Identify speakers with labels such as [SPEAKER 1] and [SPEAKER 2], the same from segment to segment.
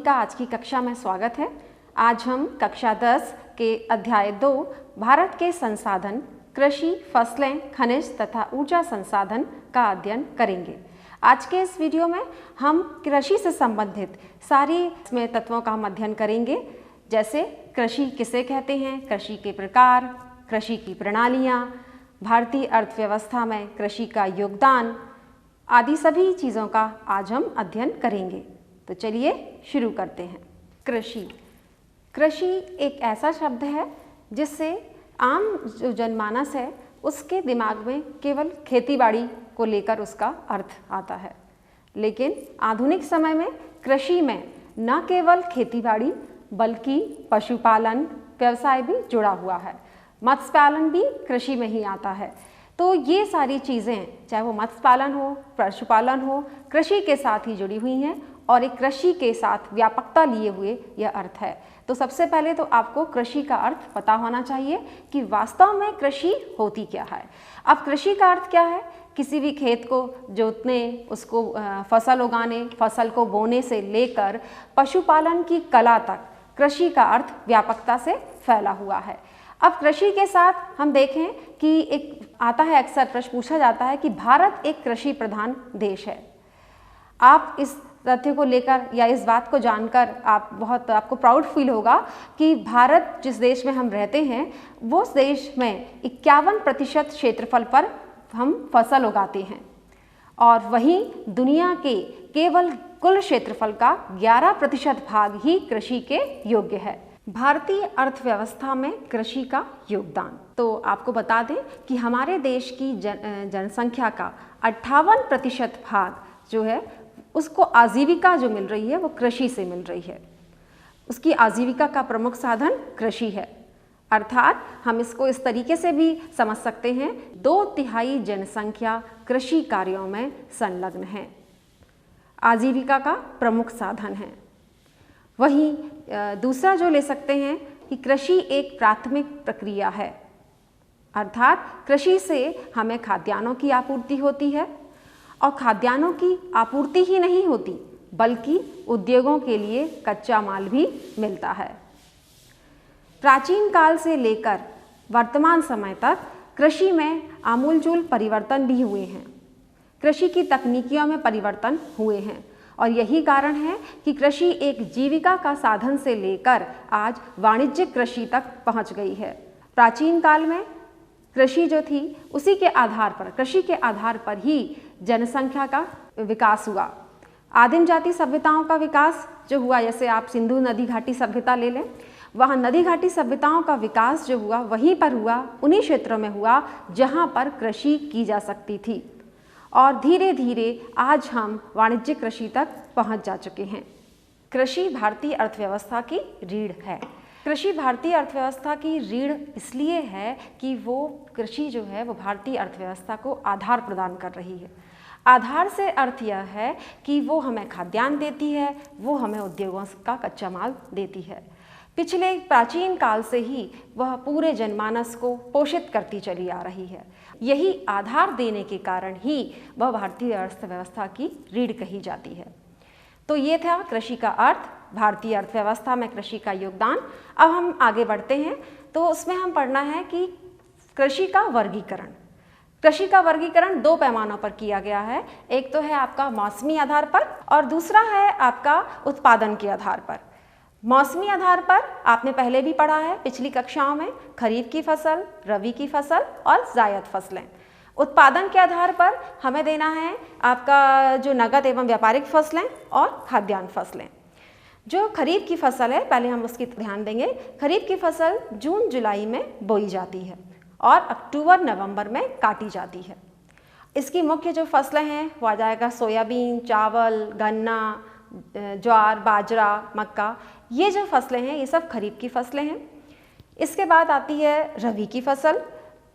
[SPEAKER 1] का आज की कक्षा में स्वागत है। आज हम कक्षा 10 के अध्याय 2 भारत के संसाधन, कृषि, फसलें, खनिज तथा ऊर्जा संसाधन का अध्ययन करेंगे। आज के इस वीडियो में हम कृषि से संबंधित सारी इसमें तत्वों का हम अध्ययन करेंगे, जैसे कृषि किसे कहते हैं, कृषि के प्रकार, कृषि की प्रणालियाँ, भारतीय अर्थव्यवस्था में कृषि का योगदान आदि सभी चीज़ों का आज हम अध्ययन करेंगे। तो चलिए शुरू करते हैं। कृषि एक ऐसा शब्द है जिससे आम जो जनमानस है उसके दिमाग में केवल खेतीबाड़ी को लेकर उसका अर्थ आता है, लेकिन आधुनिक समय में कृषि में न केवल खेतीबाड़ी बल्कि पशुपालन व्यवसाय भी जुड़ा हुआ है। मत्स्य पालन भी कृषि में ही आता है। तो ये सारी चीज़ें, चाहे वो मत्स्य पालन हो, पशुपालन हो, कृषि के साथ ही जुड़ी हुई हैं और एक कृषि के साथ व्यापकता लिए हुए यह अर्थ है। तो सबसे पहले तो आपको कृषि का अर्थ पता होना चाहिए कि वास्तव में कृषि होती क्या है। अब कृषि का अर्थ क्या है? किसी भी खेत को जोतने, उसको फसल उगाने, फसल को बोने से लेकर पशुपालन की कला तक कृषि का अर्थ व्यापकता से फैला हुआ है। अब कृषि के साथ हम देखें कि एक आता है, अक्सर प्रश्न पूछा जाता है कि भारत एक कृषि प्रधान देश है। आप इस तथ्य को लेकर या इस बात को जानकर आपको प्राउड फील होगा कि भारत जिस देश में हम रहते हैं वो देश में 51% क्षेत्रफल पर हम फसल उगाते हैं और वहीं दुनिया के केवल कुल क्षेत्रफल का 11% भाग ही कृषि के योग्य है। भारतीय अर्थव्यवस्था में कृषि का योगदान, तो आपको बता दें कि हमारे देश की जनसंख्या का 58% भाग जो है उसको आजीविका जो मिल रही है वो कृषि से मिल रही है। उसकी आजीविका का प्रमुख साधन कृषि है। अर्थात हम इसको इस तरीके से भी समझ सकते हैं, 2/3 जनसंख्या कृषि कार्यों में संलग्न है, आजीविका का प्रमुख साधन है। वहीं दूसरा जो ले सकते हैं कि कृषि एक प्राथमिक प्रक्रिया है, अर्थात कृषि से हमें खाद्यान्नों की आपूर्ति होती है और खाद्यान्नों की आपूर्ति ही नहीं होती बल्कि उद्योगों के लिए कच्चा माल भी मिलता है। प्राचीन काल से लेकर वर्तमान समय तक कृषि में आमूलचूल परिवर्तन भी हुए हैं। कृषि की तकनीकियों में परिवर्तन हुए हैं और यही कारण है कि कृषि एक जीविका का साधन से लेकर आज वाणिज्यिक कृषि तक पहुंच गई है। प्राचीन काल में कृषि जो थी उसी के आधार पर, कृषि के आधार पर ही जनसंख्या का विकास हुआ। आदिम जाति सभ्यताओं का विकास जो हुआ, जैसे आप सिंधु नदी घाटी सभ्यता ले लें, वहाँ नदी घाटी सभ्यताओं का विकास जो हुआ वहीं पर हुआ, उन्हीं क्षेत्रों में हुआ जहाँ पर कृषि की जा सकती थी और धीरे धीरे आज हम वाणिज्यिक कृषि तक पहुंच जा चुके हैं। कृषि भारतीय अर्थव्यवस्था की रीढ़ है। कृषि भारतीय अर्थव्यवस्था की रीढ़ इसलिए है कि वो कृषि जो है वो भारतीय अर्थव्यवस्था को आधार प्रदान कर रही है। आधार से अर्थ यह है कि वो हमें खाद्यान्न देती है, वो हमें उद्योगों का कच्चा माल देती है। पिछले प्राचीन काल से ही वह पूरे जनमानस को पोषित करती चली आ रही है। यही आधार देने के कारण ही वह भारतीय अर्थव्यवस्था की रीढ़ कही जाती है। तो ये था कृषि का अर्थ, भारतीय अर्थव्यवस्था में कृषि का योगदान। अब हम आगे बढ़ते हैं तो उसमें हम पढ़ना है कि कृषि का वर्गीकरण। कृषि का वर्गीकरण 2 पैमानों पर किया गया है। एक तो है आपका मौसमी आधार पर और दूसरा है आपका उत्पादन के आधार पर। मौसमी आधार पर आपने पहले भी पढ़ा है पिछली कक्षाओं में, खरीफ की फसल, रबी की फसल और जायद फसलें। उत्पादन के आधार पर हमें देना है आपका जो नगद एवं व्यापारिक फसलें और खाद्यान्न फसलें। जो खरीफ की फसल है, पहले हम उसकी ध्यान देंगे। खरीफ की फसल जून जुलाई में बोई जाती है और अक्टूबर नवंबर में काटी जाती है। इसकी मुख्य जो फसलें हैं वो आ जाएगा सोयाबीन, चावल, गन्ना, ज्वार, बाजरा, मक्का। ये जो फसलें हैं ये सब खरीफ की फसलें हैं। इसके बाद आती है रबी की फसल।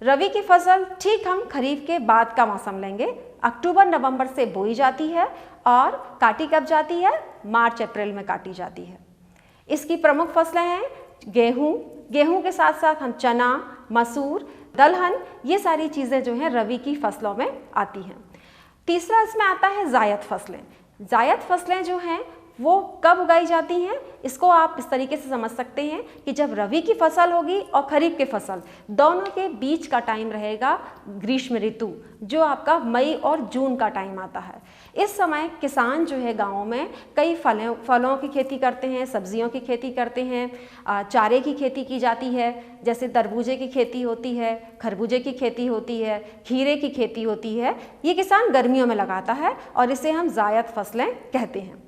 [SPEAKER 1] रबी की फसल ठीक हम खरीफ के बाद का मौसम लेंगे। अक्टूबर नवंबर से बोई जाती है और काटी कब जाती है? मार्च अप्रैल में काटी जाती है। इसकी प्रमुख फसलें हैं गेहूँ, गेहूँ के साथ साथ हम चना, मसूर, दलहन, ये सारी चीज़ें जो हैं रबी की फसलों में आती हैं। तीसरा इसमें आता है जायद फसलें। जायद फसलें जो हैं वो कब उगाई जाती हैं, इसको आप इस तरीके से समझ सकते हैं कि जब रबी की फसल होगी और खरीफ की फसल दोनों के बीच का टाइम रहेगा ग्रीष्म ऋतु, जो आपका मई और जून का टाइम आता है। इस समय किसान जो है गाँव में कई फलों की खेती करते हैं, सब्जियों की खेती करते हैं, चारे की खेती की जाती है, जैसे तरबूजे की खेती होती है, खरबूजे की खेती होती है, खीरे की खेती होती है। ये किसान गर्मियों में लगाता है और इसे हम जायद फसलें कहते हैं।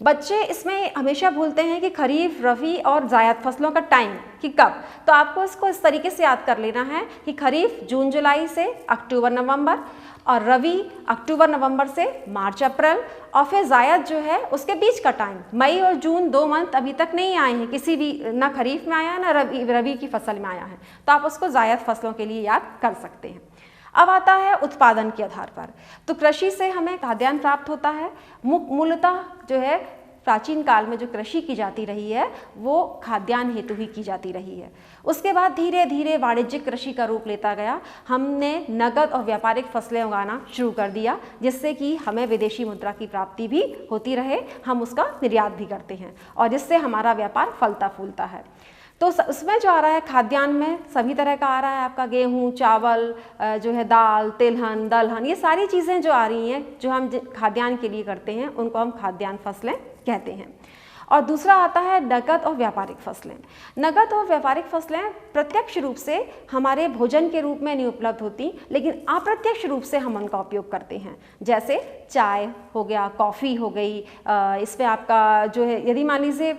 [SPEAKER 1] बच्चे इसमें हमेशा भूलते हैं कि खरीफ, रबी और जायद फसलों का टाइम कि कब, तो आपको इसको इस तरीके से याद कर लेना है कि खरीफ जून जुलाई से अक्टूबर नवंबर, और रबी अक्टूबर नवंबर से मार्च अप्रैल, और फिर जायद जो है उसके बीच का टाइम मई और जून, 2 मंथ अभी तक नहीं आए हैं, किसी भी ना खरीफ में आया है ना रबी की फसल में आया है, तो आप उसको जायद फसलों के लिए याद कर सकते हैं। अब आता है उत्पादन के आधार पर, तो कृषि से हमें खाद्यान्न प्राप्त होता है। मूलतः जो है प्राचीन काल में जो कृषि की जाती रही है वो खाद्यान्न हेतु ही की जाती रही है। उसके बाद धीरे धीरे वाणिज्यिक कृषि का रूप लेता गया। हमने नगद और व्यापारिक फसलें उगाना शुरू कर दिया, जिससे कि हमें विदेशी मुद्रा की प्राप्ति भी होती रहे, हम उसका निर्यात भी करते हैं और जिससे हमारा व्यापार फलता फूलता है। तो उसमें जो आ रहा है खाद्यान्न में सभी तरह का आ रहा है, आपका गेहूँ, चावल, जो है दाल, तिलहन, दलहन, ये सारी चीज़ें जो आ रही हैं जो हम खाद्यान्न के लिए करते हैं उनको हम खाद्यान्न फसलें कहते हैं। और दूसरा आता है नगद और व्यापारिक फसलें। नगद और व्यापारिक फसलें प्रत्यक्ष रूप से हमारे भोजन के रूप में नहीं उपलब्ध होती, लेकिन अप्रत्यक्ष रूप से हम उनका उपयोग करते हैं। जैसे चाय हो गया, कॉफ़ी हो गई, इसमें आपका जो है यदि मान लीजिए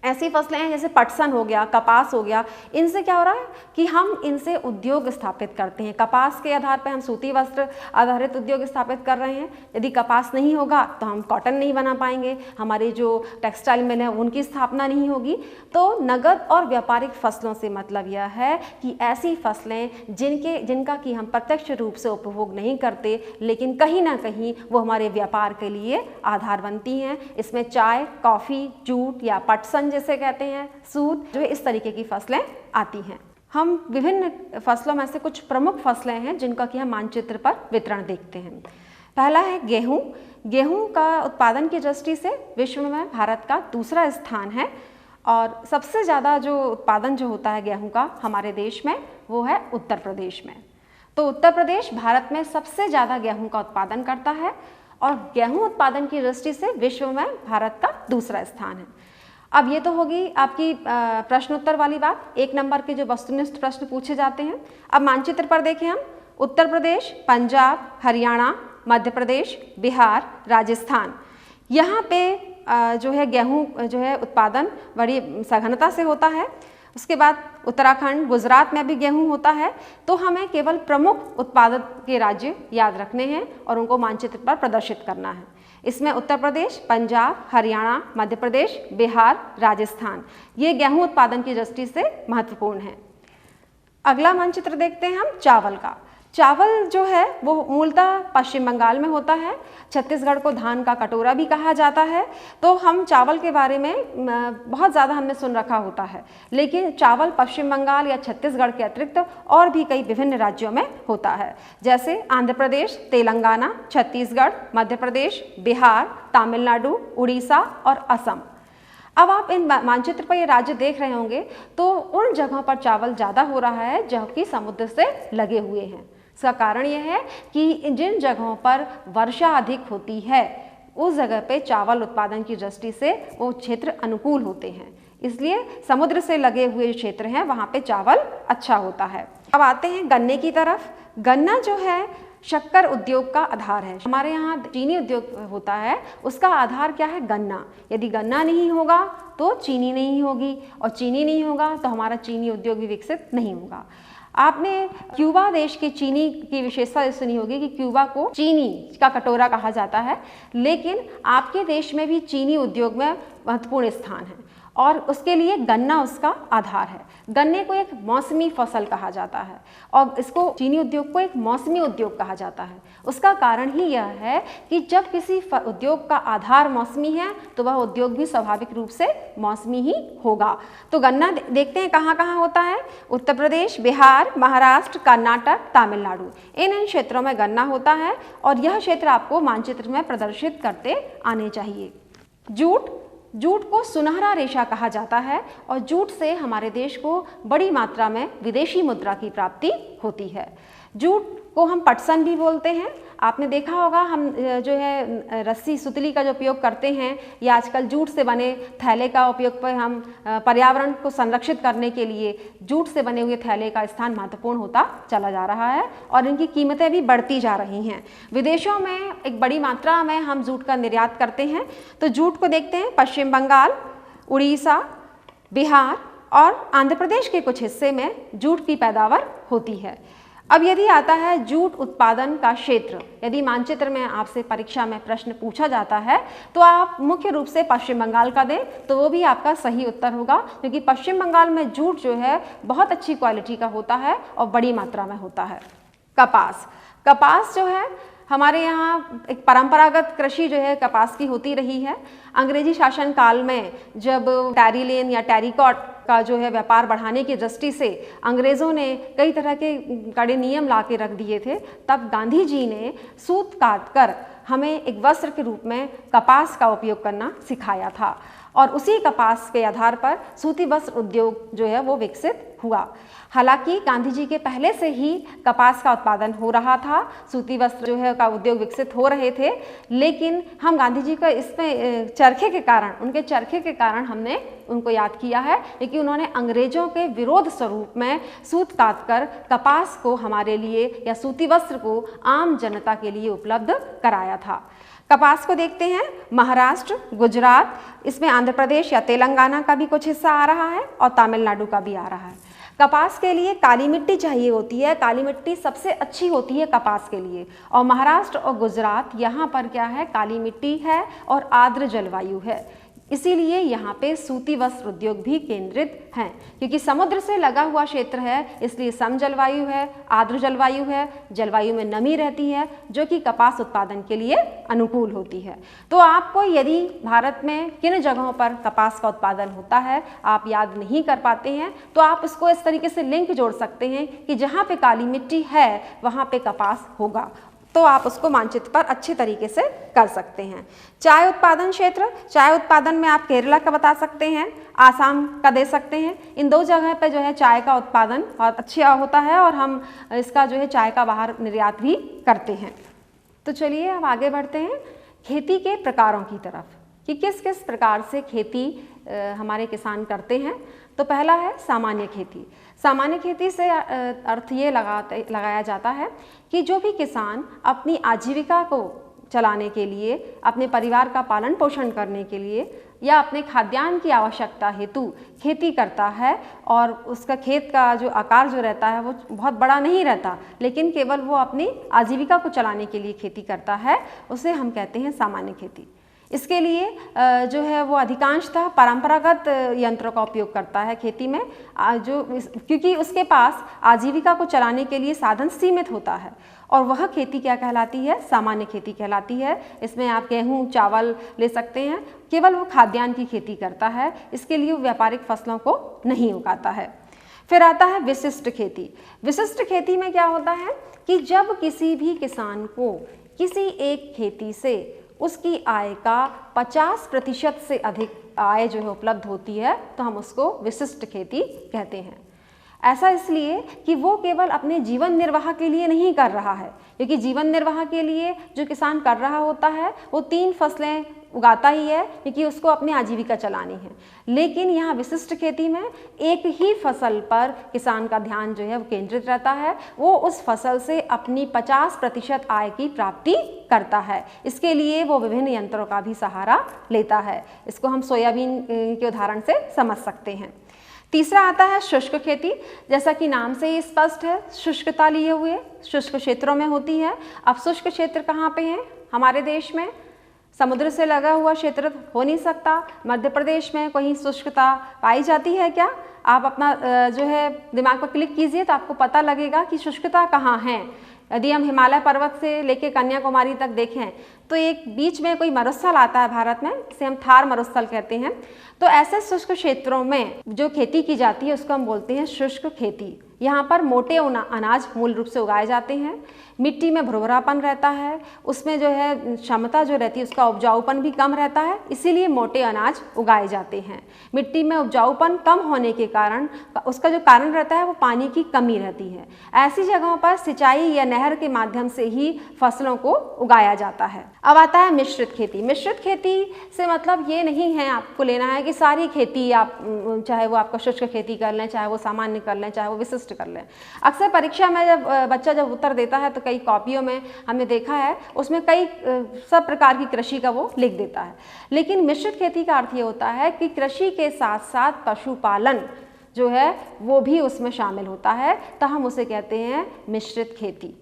[SPEAKER 1] ऐसी फसलें हैं जैसे पटसन हो गया, कपास हो गया, इनसे क्या हो रहा है कि हम इनसे उद्योग स्थापित करते हैं। कपास के आधार पर हम सूती वस्त्र आधारित उद्योग स्थापित कर रहे हैं। यदि कपास नहीं होगा तो हम कॉटन नहीं बना पाएंगे, हमारे जो टेक्सटाइल मिल है उनकी स्थापना नहीं होगी। तो नगद और व्यापारिक फसलों से मतलब यह है कि ऐसी फसलें जिनका कि हम प्रत्यक्ष रूप से उपभोग नहीं करते, लेकिन कहीं ना कहीं वो हमारे व्यापार के लिए आधार बनती हैं। इसमें चाय, कॉफ़ी, जूट या पटसन जैसे कहते हैं, सूत, जो है इस तरीके की फसलें आती हैं। हम विभिन्न फसलों में से कुछ प्रमुख फसलें हैं जिनका कि हम मानचित्र पर वितरण देखते हैं। पहला है गेहूं। गेहूं का उत्पादन की दृष्टि से विश्व में भारत का दूसरा स्थान है और सबसे ज़्यादा जो उत्पादन जो होता है गेहूं का हमारे देश में वो है उत्तर प्रदेश में। तो उत्तर प्रदेश भारत में सबसे ज़्यादा गेहूं का उत्पादन करता है और गेहूं उत्पादन की दृष्टि से विश्व में भारत का दूसरा स्थान है। अब ये तो होगी आपकी प्रश्नोत्तर वाली बात, 1 नंबर के जो वस्तुनिष्ठ प्रश्न पूछे जाते हैं। अब मानचित्र पर देखें हम, उत्तर प्रदेश, पंजाब, हरियाणा, मध्य प्रदेश, बिहार, राजस्थान, यहाँ पे जो है गेहूँ जो है उत्पादन बड़ी सघनता से होता है। उसके बाद उत्तराखंड, गुजरात में भी गेहूं होता है। तो हमें केवल प्रमुख उत्पादक के राज्य याद रखने हैं और उनको मानचित्र पर प्रदर्शित करना है। इसमें उत्तर प्रदेश, पंजाब, हरियाणा, मध्य प्रदेश, बिहार, राजस्थान, ये गेहूं उत्पादन की दृष्टि से महत्वपूर्ण है। अगला मानचित्र देखते हैं हम चावल का। चावल जो है वो मूलतः पश्चिम बंगाल में होता है। छत्तीसगढ़ को धान का कटोरा भी कहा जाता है। तो हम चावल के बारे में बहुत ज़्यादा हमने सुन रखा होता है, लेकिन चावल पश्चिम बंगाल या छत्तीसगढ़ के अतिरिक्त और भी कई विभिन्न राज्यों में होता है, जैसे आंध्र प्रदेश, तेलंगाना, छत्तीसगढ़, मध्य प्रदेश, बिहार, तमिलनाडु, उड़ीसा और असम। अब आप इन मानचित्र पर ये राज्य देख रहे होंगे तो उन जगहों पर चावल ज़्यादा हो रहा है जो कि समुद्र से लगे हुए हैं। इसका कारण यह है कि जिन जगहों पर वर्षा अधिक होती है उस जगह पे चावल उत्पादन की दृष्टि से वो क्षेत्र अनुकूल होते हैं, इसलिए समुद्र से लगे हुए क्षेत्र हैं वहाँ पे चावल अच्छा होता है। अब आते हैं गन्ने की तरफ। गन्ना जो है शक्कर उद्योग का आधार है। हमारे यहाँ चीनी उद्योग होता है, उसका आधार क्या है? गन्ना। यदि गन्ना नहीं होगा तो चीनी नहीं होगी और चीनी नहीं होगा तो हमारा चीनी उद्योग भी विकसित नहीं होगा। आपने क्यूबा देश की चीनी की विशेषता सुनी होगी कि क्यूबा को चीनी का कटोरा कहा जाता है, लेकिन आपके देश में भी चीनी उद्योग में महत्वपूर्ण स्थान है और उसके लिए गन्ना उसका आधार है। गन्ने को एक मौसमी फसल कहा जाता है और इसको चीनी उद्योग को एक मौसमी उद्योग कहा जाता है। उसका कारण ही यह है कि जब किसी उद्योग का आधार मौसमी है तो वह उद्योग भी स्वाभाविक रूप से मौसमी ही होगा। तो गन्ना देखते हैं कहाँ कहाँ होता है। उत्तर प्रदेश, बिहार, महाराष्ट्र, कर्नाटक, तमिलनाडु, इन क्षेत्रों में गन्ना होता है और यह क्षेत्र आपको मानचित्र में प्रदर्शित करते आने चाहिए। जूट को सुनहरा रेशा कहा जाता है और जूट से हमारे देश को बड़ी मात्रा में विदेशी मुद्रा की प्राप्ति होती है। जूट को हम पटसन भी बोलते हैं। आपने देखा होगा हम जो है रस्सी सुतली का जो उपयोग करते हैं या आजकल जूट से बने थैले का उपयोग पर हम पर्यावरण को संरक्षित करने के लिए जूट से बने हुए थैले का स्थान महत्वपूर्ण होता चला जा रहा है और इनकी कीमतें भी बढ़ती जा रही हैं। विदेशों में एक बड़ी मात्रा में हम जूट का निर्यात करते हैं। तो जूट को देखते हैं पश्चिम बंगाल, उड़ीसा, बिहार और आंध्र प्रदेश के कुछ हिस्से में जूट की पैदावार होती है। अब यदि आता है जूट उत्पादन का क्षेत्र, यदि मानचित्र में आपसे परीक्षा में प्रश्न पूछा जाता है तो आप मुख्य रूप से पश्चिम बंगाल का दें तो वो भी आपका सही उत्तर होगा, क्योंकि पश्चिम बंगाल में जूट जो है बहुत अच्छी क्वालिटी का होता है और बड़ी मात्रा में होता है। कपास जो है हमारे यहाँ एक परंपरागत कृषि जो है कपास की होती रही है। अंग्रेजी शासन काल में जब टेरिलेन या टेरिकॉट का जो है व्यापार बढ़ाने की दृष्टि से अंग्रेज़ों ने कई तरह के कड़े नियम ला के रख दिए थे, तब गांधी जी ने सूत काट कर हमें एक वस्त्र के रूप में कपास का उपयोग करना सिखाया था और उसी कपास के आधार पर सूती वस्त्र उद्योग जो है वो विकसित हुआ। हालांकि गांधी जी के पहले से ही कपास का उत्पादन हो रहा था, सूती वस्त्र जो है का उद्योग विकसित हो रहे थे, लेकिन हम गांधी जी का इसमें उनके चरखे के कारण हमने उनको याद किया है, क्योंकि उन्होंने अंग्रेजों के विरोध स्वरूप में सूत काट कर कपास को हमारे लिए या सूती वस्त्र को आम जनता के लिए उपलब्ध कराया था। कपास को देखते हैं महाराष्ट्र, गुजरात, इसमें आंध्र प्रदेश या तेलंगाना का भी कुछ हिस्सा आ रहा है और तमिलनाडु का भी आ रहा है। कपास के लिए काली मिट्टी चाहिए होती है, काली मिट्टी सबसे अच्छी होती है कपास के लिए, और महाराष्ट्र और गुजरात यहाँ पर क्या है, काली मिट्टी है और आर्द्र जलवायु है, इसीलिए यहाँ पे सूती वस्त्र उद्योग भी केंद्रित हैं। क्योंकि समुद्र से लगा हुआ क्षेत्र है इसलिए सम जलवायु है, आर्द्र जलवायु है, जलवायु में नमी रहती है जो कि कपास उत्पादन के लिए अनुकूल होती है। तो आपको यदि भारत में किन जगहों पर कपास का उत्पादन होता है आप याद नहीं कर पाते हैं तो आप इसको इस तरीके से लिंक जोड़ सकते हैं कि जहाँ पे काली मिट्टी है वहाँ पे कपास होगा, तो आप उसको मानचित्र पर अच्छे तरीके से कर सकते हैं। चाय उत्पादन क्षेत्र, चाय उत्पादन में आप केरला का बता सकते हैं, आसाम का दे सकते हैं। इन दो जगह पे जो है चाय का उत्पादन बहुत अच्छा होता है और हम इसका जो है चाय का बाहर निर्यात भी करते हैं। तो चलिए अब आगे बढ़ते हैं खेती के प्रकारों की तरफ कि किस किस प्रकार से खेती हमारे किसान करते हैं। तो पहला है सामान्य खेती। सामान्य खेती से अर्थ ये लगाया जाता है कि जो भी किसान अपनी आजीविका को चलाने के लिए, अपने परिवार का पालन पोषण करने के लिए या अपने खाद्यान्न की आवश्यकता हेतु खेती करता है और उसका खेत का जो आकार जो रहता है वो बहुत बड़ा नहीं रहता, लेकिन केवल वो अपनी आजीविका को चलाने के लिए खेती करता है, उसे हम कहते हैं सामान्य खेती। इसके लिए जो है वो अधिकांशतः परंपरागत यंत्रों का उपयोग करता है खेती में, क्योंकि उसके पास आजीविका को चलाने के लिए साधन सीमित होता है और वह खेती क्या कहलाती है, सामान्य खेती कहलाती है। इसमें आप गेहूँ, चावल ले सकते हैं। केवल वो खाद्यान्न की खेती करता है, इसके लिए वो व्यापारिक फसलों को नहीं उगाता है। फिर आता है विशिष्ट खेती। विशिष्ट खेती में क्या होता है कि जब किसी भी किसान को किसी एक खेती से उसकी आय का 50% से अधिक आय जो है उपलब्ध होती है तो हम उसको विशिष्ट खेती कहते हैं। ऐसा इसलिए कि वो केवल अपने जीवन निर्वाह के लिए नहीं कर रहा है, क्योंकि जीवन निर्वाह के लिए जो किसान कर रहा होता है वो 3 फसलें उगाता ही है क्योंकि उसको अपनी आजीविका चलानी है। लेकिन यहाँ विशिष्ट खेती में एक ही फसल पर किसान का ध्यान जो है वो केंद्रित रहता है, वो उस फसल से अपनी 50% आय की प्राप्ति करता है। इसके लिए वो विभिन्न यंत्रों का भी सहारा लेता है। इसको हम सोयाबीन के उदाहरण से समझ सकते हैं। तीसरा आता है शुष्क खेती। जैसा कि नाम से ही स्पष्ट है, शुष्कता लिए हुए शुष्क क्षेत्रों में होती है। अब शुष्क क्षेत्र कहाँ पे हैं हमारे देश में? समुद्र से लगा हुआ क्षेत्र हो नहीं सकता। मध्य प्रदेश में कहीं शुष्कता पाई जाती है क्या? आप अपना जो है दिमाग पर क्लिक कीजिए तो आपको पता लगेगा कि शुष्कता कहाँ है। यदि हम हिमालय पर्वत से लेकर कन्याकुमारी तक देखें तो एक बीच में कोई मरुस्थल आता है भारत में, जिसे हम थार मरुस्थल कहते हैं। तो ऐसे शुष्क क्षेत्रों में जो खेती की जाती है उसको हम बोलते हैं शुष्क खेती। यहाँ पर मोटे अनाज मूल रूप से उगाए जाते हैं। मिट्टी में भुरभुरापन रहता है, उसमें जो है क्षमता जो रहती है उसका उपजाऊपन भी कम रहता है, इसीलिए मोटे अनाज उगाए जाते हैं। मिट्टी में उपजाऊपन कम होने के कारण उसका जो कारण रहता है वो पानी की कमी रहती है। ऐसी जगहों पर सिंचाई या नहर के माध्यम से ही फसलों को उगाया जाता है। अब आता है मिश्रित खेती। मिश्रित खेती से मतलब ये नहीं है आपको लेना है कि सारी खेती आप, चाहे वो आपका शुष्क खेती कर लें, चाहे वो सामान्य कर लें, चाहे वो विशिष्ट कर लें। अक्सर परीक्षा में जब बच्चा जब उत्तर देता है तो कई कॉपियों में हमने देखा है उसमें कई सब प्रकार की कृषि का वो लिख देता है, लेकिन मिश्रित खेती का अर्थ ये होता है कि कृषि के साथ साथ पशुपालन जो है वो भी उसमें शामिल होता है, तो हम उसे कहते हैं मिश्रित खेती।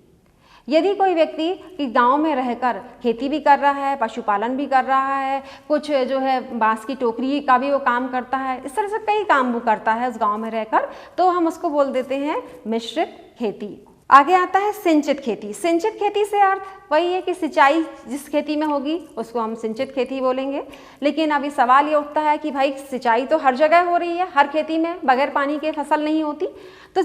[SPEAKER 1] यदि कोई व्यक्ति कि गांव में रहकर खेती भी कर रहा है, पशुपालन भी कर रहा है, कुछ जो है बांस की टोकरी का भी वो काम करता है, इस तरह से कई काम वो करता है उस गांव में रहकर, तो हम उसको बोल देते हैं मिश्रित खेती। आगे आता है सिंचित खेती। सिंचित खेती से अर्थ वही है कि सिंचाई जिस खेती में होगी उसको हम सिंचित खेती बोलेंगे। लेकिन अभी सवाल ये उठता है कि भाई सिंचाई तो हर जगह हो रही है, हर खेती में बगैर पानी के फसल नहीं होती। तो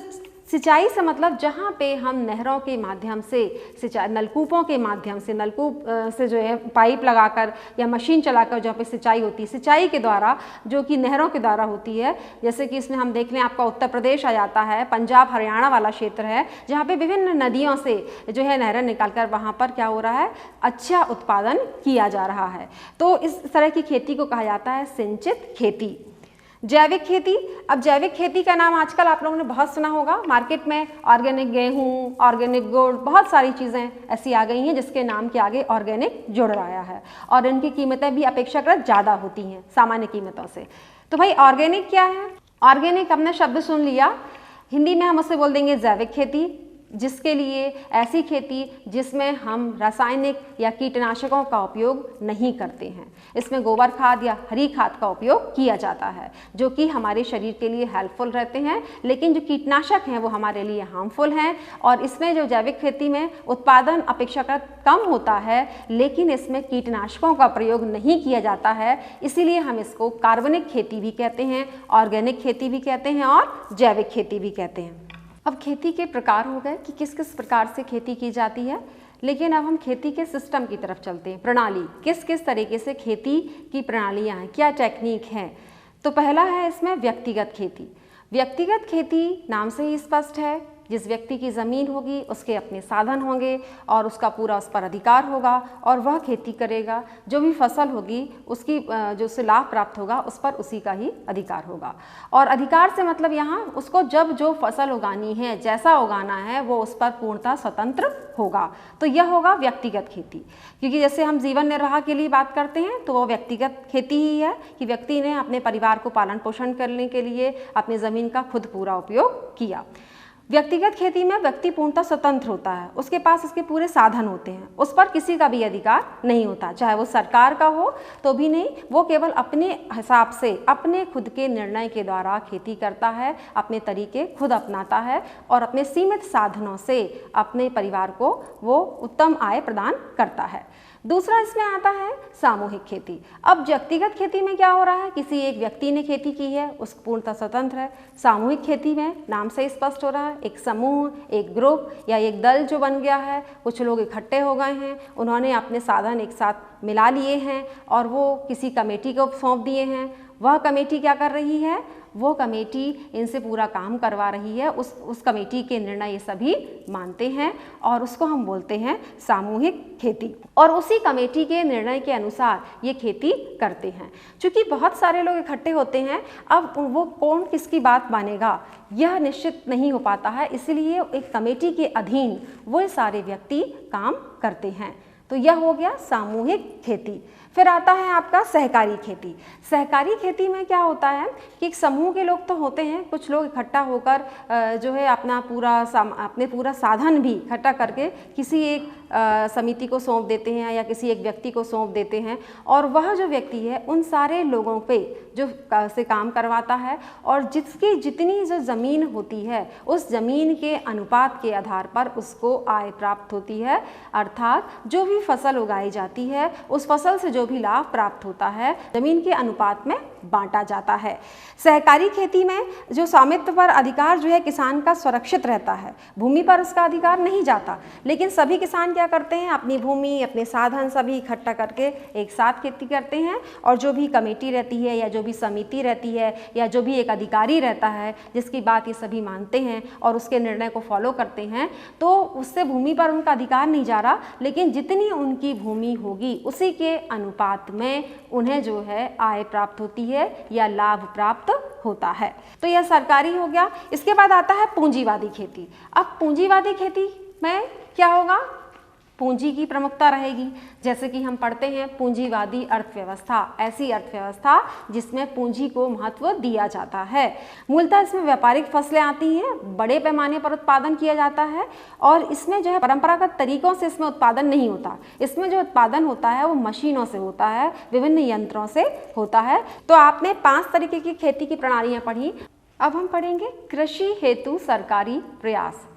[SPEAKER 1] सिंचाई से मतलब जहाँ पे हम नहरों के माध्यम से सिंचाई, नलकूपों के माध्यम से, नलकूप से जो है पाइप लगाकर या मशीन चलाकर जहाँ पे सिंचाई होती है, सिंचाई के द्वारा जो कि नहरों के द्वारा होती है। जैसे कि इसमें हम देख लें, आपका उत्तर प्रदेश आ जाता है, पंजाब हरियाणा वाला क्षेत्र है जहाँ पे विभिन्न नदियों से जो है नहरें निकालकर वहाँ पर क्या हो रहा है, अच्छा उत्पादन किया जा रहा है। तो इस तरह की खेती को कहा जाता है सिंचित खेती। जैविक खेती। अब जैविक खेती का नाम आजकल आप लोगों ने बहुत सुना होगा, मार्केट में ऑर्गेनिक गेहूँ, ऑर्गेनिक गुड़, बहुत सारी चीज़ें ऐसी आ गई हैं जिसके नाम के आगे ऑर्गेनिक जुड़ रहा है और इनकी कीमतें भी अपेक्षाकृत ज़्यादा होती हैं सामान्य कीमतों से। तो भाई ऑर्गेनिक क्या है? ऑर्गेनिक हमने शब्द सुन लिया, हिंदी में हम उसे बोल देंगे जैविक खेती, जिसके लिए ऐसी खेती जिसमें हम रासायनिक या कीटनाशकों का उपयोग नहीं करते हैं। इसमें गोबर खाद या हरी खाद का उपयोग किया जाता है जो कि हमारे शरीर के लिए हेल्पफुल रहते हैं, लेकिन जो कीटनाशक हैं वो हमारे लिए हार्मफुल हैं। और इसमें जो जैविक खेती में उत्पादन अपेक्षाकृत कम होता है, लेकिन इसमें कीटनाशकों का प्रयोग नहीं किया जाता है, इसीलिए हम इसको कार्बनिक खेती भी कहते हैं, ऑर्गेनिक खेती भी कहते हैं और जैविक खेती भी कहते हैं। अब खेती के प्रकार हो गए कि किस किस प्रकार से खेती की जाती है, लेकिन अब हम खेती के सिस्टम की तरफ चलते हैं। प्रणाली, किस किस तरीके से खेती की प्रणालियाँ हैं, क्या टेक्निक है। तो पहला है इसमें व्यक्तिगत खेती। व्यक्तिगत खेती नाम से ही स्पष्ट है, जिस व्यक्ति की ज़मीन होगी उसके अपने साधन होंगे और उसका पूरा उस पर अधिकार होगा और वह खेती करेगा। जो भी फसल होगी उसकी जो उसे लाभ प्राप्त होगा उस पर उसी का ही अधिकार होगा। और अधिकार से मतलब यहाँ उसको जब जो फसल उगानी है, जैसा उगाना है, वो उस पर पूर्णतः स्वतंत्र होगा। तो यह होगा व्यक्तिगत खेती। क्योंकि जैसे हम जीवन निर्वाह के लिए बात करते हैं तो वो व्यक्तिगत खेती ही है कि व्यक्ति ने अपने परिवार को पालन पोषण करने के लिए अपनी ज़मीन का खुद पूरा उपयोग किया। व्यक्तिगत खेती में व्यक्ति पूर्णतः स्वतंत्र होता है, उसके पास उसके पूरे साधन होते हैं, उस पर किसी का भी अधिकार नहीं होता, चाहे वो सरकार का हो तो भी नहीं। वो केवल अपने हिसाब से अपने खुद के निर्णय के द्वारा खेती करता है, अपने तरीके खुद अपनाता है और अपने सीमित साधनों से अपने परिवार को वो उत्तम आय प्रदान करता है। दूसरा इसमें आता है सामूहिक खेती। अब व्यक्तिगत खेती में क्या हो रहा है, किसी एक व्यक्ति ने खेती की है, उस पूर्णतः स्वतंत्र है। सामूहिक खेती में नाम से स्पष्ट हो रहा है, एक समूह, एक ग्रुप या एक दल जो बन गया है, कुछ लोग इकट्ठे हो गए हैं, उन्होंने अपने साधन एक साथ मिला लिए हैं और वो किसी कमेटी को सौंप दिए हैं। वह कमेटी क्या कर रही है, वो कमेटी इनसे पूरा काम करवा रही है, उस कमेटी के निर्णय ये सभी मानते हैं और उसको हम बोलते हैं सामूहिक खेती। और उसी कमेटी के निर्णय के अनुसार ये खेती करते हैं। क्योंकि बहुत सारे लोग इकट्ठे होते हैं, अब वो कौन किसकी बात मानेगा यह निश्चित नहीं हो पाता है, इसलिए एक कमेटी के अधीन वो सारे व्यक्ति काम करते हैं। तो यह हो गया सामूहिक खेती। फिर आता है आपका सहकारी खेती। सहकारी खेती में क्या होता है कि एक समूह के लोग तो होते हैं, कुछ लोग इकट्ठा होकर जो है अपने पूरा साधन भी इकट्ठा करके किसी एक समिति को सौंप देते हैं या किसी एक व्यक्ति को सौंप देते हैं और वह जो व्यक्ति है उन सारे लोगों पे जो से काम करवाता है और जिसकी जितनी जो ज़मीन होती है उस ज़मीन के अनुपात के आधार पर उसको आय प्राप्त होती है। अर्थात जो भी फसल उगाई जाती है उस फसल से जो भी लाभ प्राप्त होता है ज़मीन के अनुपात में बांटा जाता है। सहकारी खेती में जो स्वामित्व पर अधिकार जो है किसान का सुरक्षित रहता है, भूमि पर उसका अधिकार नहीं जाता, लेकिन सभी किसान क्या करते हैं, अपनी भूमि, अपने साधन सभी इकट्ठा करके एक साथ खेती करते हैं, और जो भी कमेटी रहती है या जो भी समिति रहती है या जो भी एक अधिकारी रहता है जिसकी बात ये सभी मानते हैं और उसके निर्णय को फॉलो करते हैं, तो उससे भूमि पर उनका अधिकार नहीं जा रहा, लेकिन जितनी उनकी भूमि होगी उसी के अनुपात में उन्हें जो है आय प्राप्त होती है या लाभ प्राप्त होता है। तो यह सरकारी हो गया। इसके बाद आता है पूंजीवादी खेती। अब पूंजीवादी खेती में क्या होगा, पूंजी की प्रमुखता रहेगी। जैसे कि हम पढ़ते हैं पूंजीवादी अर्थव्यवस्था, ऐसी अर्थव्यवस्था जिसमें पूंजी को महत्व दिया जाता है। मूलतः इसमें व्यापारिक फसलें आती हैं, बड़े पैमाने पर उत्पादन किया जाता है, और इसमें जो है परंपरागत तरीकों से इसमें उत्पादन नहीं होता। इसमें जो उत्पादन होता है वो मशीनों से होता है, विभिन्न यंत्रों से होता है। तो आपने 5 तरीके की खेती की प्रणालियाँ पढ़ी। अब हम पढ़ेंगे कृषि हेतु सरकारी प्रयास।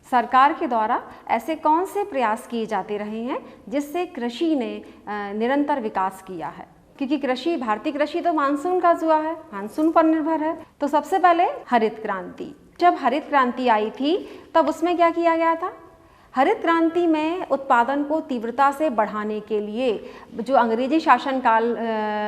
[SPEAKER 1] सरकार के द्वारा ऐसे कौन से प्रयास किए जाते रहे हैं जिससे कृषि ने निरंतर विकास किया है, क्योंकि कृषि, भारतीय कृषि तो मानसून का जुआ है, मानसून पर निर्भर है। तो सबसे पहले हरित क्रांति। जब हरित क्रांति आई थी तब उसमें क्या किया गया था, हरित क्रांति में उत्पादन को तीव्रता से बढ़ाने के लिए, जो अंग्रेजी शासनकाल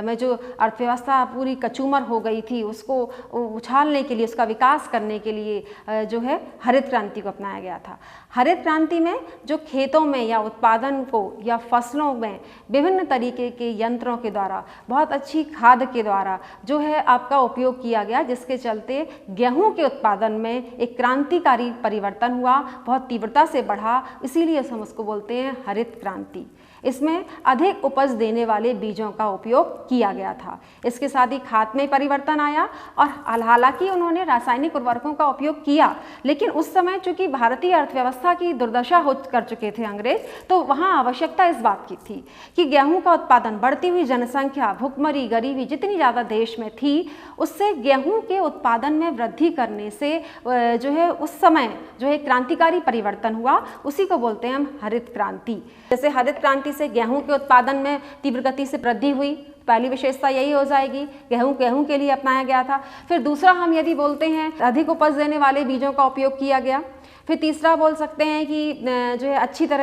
[SPEAKER 1] में जो अर्थव्यवस्था पूरी कचूमर हो गई थी उसको उछालने के लिए, उसका विकास करने के लिए जो है हरित क्रांति को अपनाया गया था। हरित क्रांति में जो खेतों में या उत्पादन को या फसलों में विभिन्न तरीके के यंत्रों के द्वारा, बहुत अच्छी खाद के द्वारा जो है आपका उपयोग किया गया, जिसके चलते गेहूं के उत्पादन में एक क्रांतिकारी परिवर्तन हुआ, बहुत तीव्रता से बढ़ा, इसीलिए हम उसको बोलते हैं हरित क्रांति। इसमें अधिक उपज देने वाले बीजों का उपयोग किया गया था। इसके साथ ही खाद में परिवर्तन आया, और हालांकि उन्होंने रासायनिक उर्वरकों का उपयोग किया, लेकिन उस समय चूंकि भारतीय अर्थव्यवस्था की दुर्दशा हो कर चुके थे अंग्रेज, तो वहाँ आवश्यकता इस बात की थी कि गेहूं का उत्पादन, बढ़ती हुई जनसंख्या, भुखमरी, गरीबी जितनी ज़्यादा देश में थी, उससे गेहूं के उत्पादन में वृद्धि करने से जो है उस समय जो है क्रांतिकारी परिवर्तन हुआ, उसी को बोलते हैं हम हरित क्रांति। जैसे हरित क्रांति से गेहूं के उत्पादन में तीव्र गति से वृद्धि हुई, पहली विशेषता यही हो जाएगी, गेहूं के लिए अपनाया गया था। फिर दूसरा हम यदि बोलते हैं अधिक उपज देने वाले बीजों का उपयोग किया गया। फिर तीसरा बोल सकते हैं कि जो है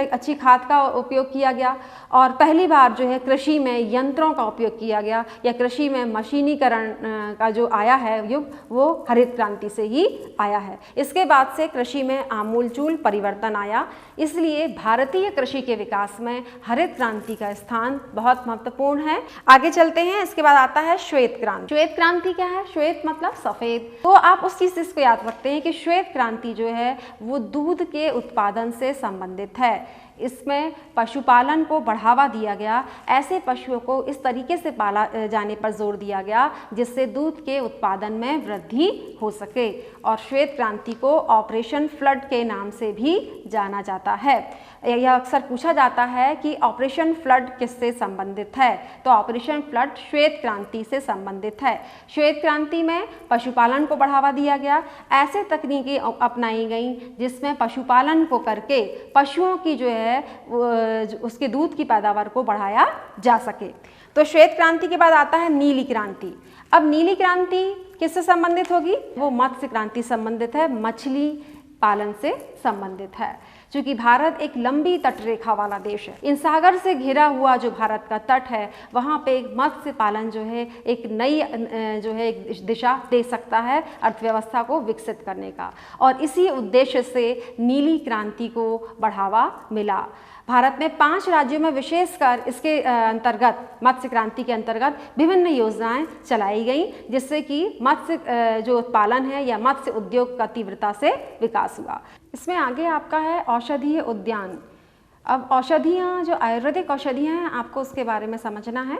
[SPEAKER 1] अच्छी खाद का उपयोग किया गया, और पहली बार जो है कृषि में यंत्रों का उपयोग किया गया, या कृषि में मशीनीकरण का जो आया है युग, वो हरित क्रांति से ही आया है। इसके बाद से कृषि में आमूलचूल परिवर्तन आया, इसलिए भारतीय कृषि के विकास में हरित क्रांति का स्थान बहुत महत्वपूर्ण है। आगे चलते हैं। इसके बाद आता है श्वेत क्रांति। श्वेत क्रांति क्या है? श्वेत मतलब सफ़ेद। तो आप उस चीज़ को याद रखते हैं कि श्वेत क्रांति जो है वो दूध के उत्पादन से संबंधित है। इसमें पशुपालन को बढ़ावा दिया गया, ऐसे पशुओं को इस तरीके से पाला जाने पर जोर दिया गया जिससे दूध के उत्पादन में वृद्धि हो सके, और श्वेत क्रांति को ऑपरेशन फ्लड के नाम से भी जाना जाता है। यह अक्सर पूछा जाता है कि ऑपरेशन फ्लड किससे संबंधित है, तो ऑपरेशन फ्लड श्वेत क्रांति से संबंधित है। श्वेत क्रांति में पशुपालन को बढ़ावा दिया गया, ऐसे तकनीकें अपनाई गई जिसमें पशुपालन को करके पशुओं की जो है उसके दूध की पैदावार को बढ़ाया जा सके। तो श्वेत क्रांति के बाद आता है नीली क्रांति। अब नीली क्रांति किससे संबंधित होगी? वो मत्स्य क्रांति संबंधित है, मछली पालन से संबंधित है। क्योंकि भारत एक लंबी तटरेखा वाला देश है, इन सागर से घिरा हुआ जो भारत का तट है, वहाँ पे एक मत्स्य पालन जो है एक नई जो है एक दिशा दे सकता है अर्थव्यवस्था को विकसित करने का, और इसी उद्देश्य से नीली क्रांति को बढ़ावा मिला। भारत में 5 राज्यों में विशेषकर इसके अंतर्गत, मत्स्य क्रांति के अंतर्गत विभिन्न योजनाएं चलाई गई, जिससे कि मत्स्य जो उत्पादन है या मत्स्य उद्योग का तीव्रता से विकास हुआ। इसमें आगे आपका है औषधीय उद्यान। अब औषधियाँ, जो आयुर्वेदिक औषधियाँ हैं, आपको उसके बारे में समझना है।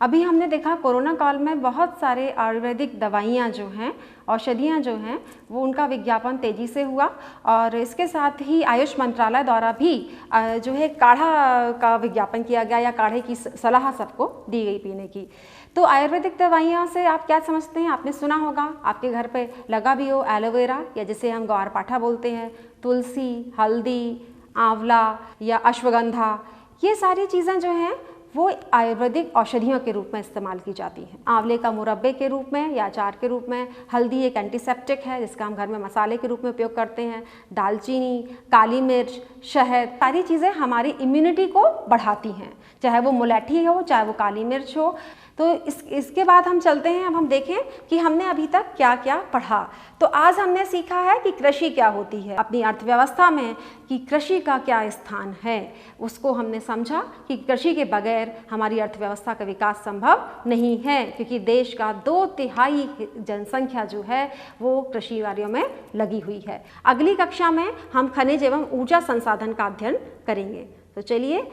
[SPEAKER 1] अभी हमने देखा कोरोना काल में बहुत सारे आयुर्वेदिक दवाइयाँ जो हैं, औषधियाँ जो हैं, वो उनका विज्ञापन तेज़ी से हुआ, और इसके साथ ही आयुष मंत्रालय द्वारा भी जो है काढ़ा का विज्ञापन किया गया, या काढ़े की सलाह सबको दी गई पीने की। तो आयुर्वेदिक दवाइयाँ से आप क्या समझते हैं? आपने सुना होगा, आपके घर पे लगा भी हो, एलोवेरा, या जिसे हम ग्वारपाठा बोलते हैं, तुलसी, हल्दी, आंवला या अश्वगंधा, ये सारी चीज़ें जो हैं वो आयुर्वेदिक औषधियों के रूप में इस्तेमाल की जाती हैं। आंवले का मुरब्बे के रूप में या अचार के रूप में, हल्दी एक एंटीसेप्टिक है जिसका हम घर में मसाले के रूप में उपयोग करते हैं, दालचीनी, काली मिर्च, शहद, सारी चीज़ें हमारी इम्यूनिटी को बढ़ाती हैं, चाहे वो मुलैठी हो चाहे वो काली मिर्च हो। तो इसके बाद हम चलते हैं, अब हम देखें कि हमने अभी तक क्या क्या पढ़ा। तो आज हमने सीखा है कि कृषि क्या होती है अपनी अर्थव्यवस्था में, कि कृषि का क्या स्थान है, उसको हमने समझा कि कृषि के बगैर हमारी अर्थव्यवस्था का विकास संभव नहीं है, क्योंकि देश का 2/3 जनसंख्या जो है वो कृषि कार्यों में लगी हुई है। अगली कक्षा में हम खनिज एवं ऊर्जा संसाधन का अध्ययन करेंगे। तो चलिए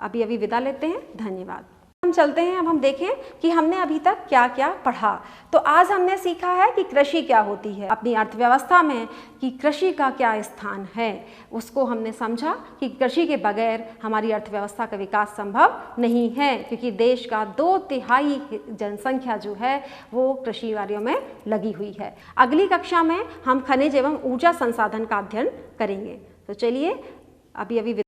[SPEAKER 1] अभी विदा लेते हैं। धन्यवाद। हम चलते हैं, अब हम देखें कि हमने अभी तक क्या क्या पढ़ा। तो आज हमने सीखा है कि कृषि क्या होती है अपनी अर्थव्यवस्था में, कि कृषि का क्या स्थान है, उसको हमने समझा कि कृषि के बगैर हमारी अर्थव्यवस्था का विकास संभव नहीं है, क्योंकि देश का 2/3 जनसंख्या जो है वो कृषि कार्यों में लगी हुई है। अगली कक्षा में हम खनिज एवं ऊर्जा संसाधन का अध्ययन करेंगे। तो चलिए अभी